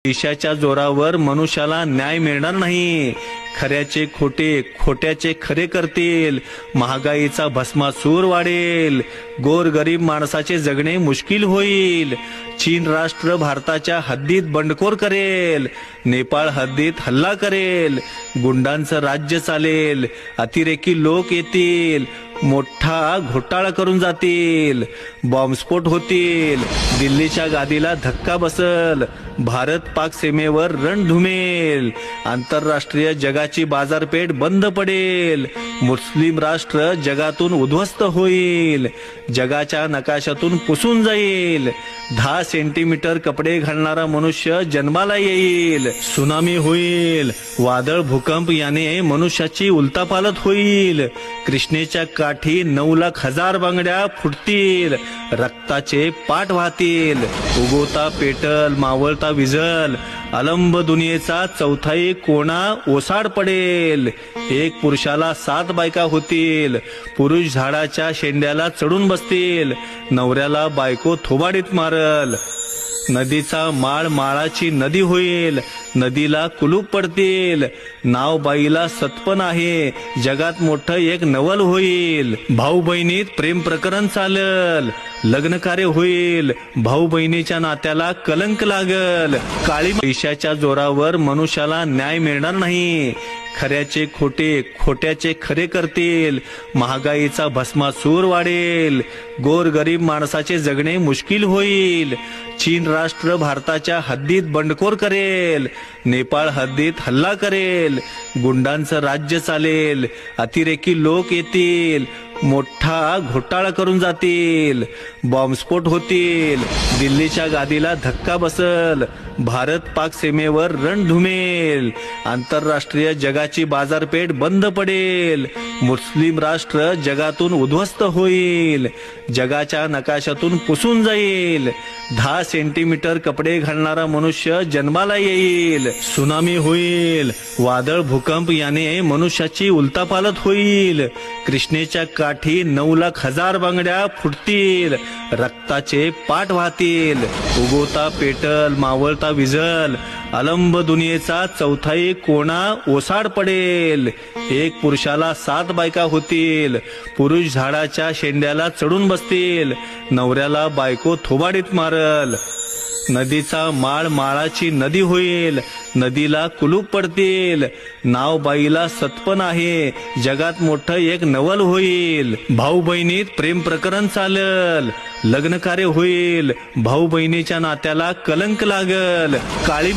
पैशाच्या जोरावर मनुष्याला न्याय मिळणार नाही। खऱ्याचे खोटे, खोट्याचे खरे करतील। महागाईचा भस्मासूर वाढेल। गोरगरीब माणसाचे जगणे मुश्किल होईल। चीन राष्ट्र भारताच्या हद्दीत बंडखोर करेल। नेपाळ हद्दीत हल्ला करेल। गुंडांचं राज्य चालेल। अतिरेकी लोक येतील। मोठा घोटाळा करून जातील। बॉम्बस्फोट होतील। दिल्लीच्या गादीला धक्का बसल। भारत पाक सीमेवर रणधुमेल। आंतरराष्ट्रीय जगाची बाजारपेठ बंद पडेल। मुस्लिम राष्ट्र जगातून उद्ध्वस्त होईल। जगाच्या नकाशातून पुसून जाईल। 10 सेंटीमीटर कपडे घालणारा मनुष्य जन्माला येईल। सुनामी होईल। वादळ, भूकंप याने मनुष्याची उलतापालत होईल। कृष्णेच्या काठी 9 लाख हजार बांगड्या फुटतील। रक्ताचे पाट वाहतील। उगवता पेटल, मावळता विझल। अलंब दुनियेचा चौथाई कोणा ओसाड पडेल। एक पुरुषाला 7 बायका होतील। पुरुष झाडाच्या शेंड्याला चढून बसतील। नवऱ्याला बायको थोबाडीत मारल। नदीचा माळ माळाची नदी होईल। नदीला कुलूप पडतील। नाव बाईला सत्पन आहे। जगात मोठं एक नवल होईल। भाऊ बहिणीत प्रेम प्रकरण चालल। लग्न कार्य होईल। भाऊ बहिणीच्या नात्याला कलंक लागल। काळी पैशाच्या जोरावर मनुष्याला न्याय मिळणार नाही। खऱ्याचे खोटे, खोट्याचे खरे करतील। महागाईचा भस्मासूर वाढेल। गोरगरीब माणसाचे जगणे मुश्किल होईल। चीन राष्ट्र भारताच्या हद्दीत बंडखोर करेल। नेपाळ हद्दीत हल्ला करेल। गुंडांचं राज्य चालेल। अतिरेकी लोक येतील। मोठा घोटाळा करून जातील। बॉम्बस्फोट होतील। दिल्लीच्या गादीला धक्का बसल। भारत पाक सीमेवर रणधुमेल। आंतरराष्ट्रीय जगाची बाजारपेठ बंद पडेल। मुस्लिम राष्ट्र जगातून उद्ध्वस्त होईल। जगाच्या नकाशातून पुसून जाईल। 10 सेंटीमीटर कपडे घालणारा मनुष्य जन्माला येईल। सुनामी होईल। वादळ, भूकंप याने मनुष्याची उलतापालत होईल। कृष्णेच्या काठी 9 लाख हजार बांगड्या फुटतील। रक्ताचे पाट वाहतील। उगवता पेटल, मावळता विझल। अलंब दुनियेचा चौथाई कोणा ओसाड पडेल। एक पुरुषाला 7 बायका होतील। पुरुष झाडाच्या शेंड्याला चढून बसतील। नवऱ्याला बायको थोबाडीत मारल। नदीचा माळ माळाची नदी होईल। नदीला कुलूप पडतील। नाव बाईला सत्पन आहे। जगात मोठं एक नवल होईल। भाऊ बहिणीत प्रेम प्रकरण चालल। लग्न कार्य होईल। भाऊ बहिणीच्या नात्याला कलंक लागल। काळी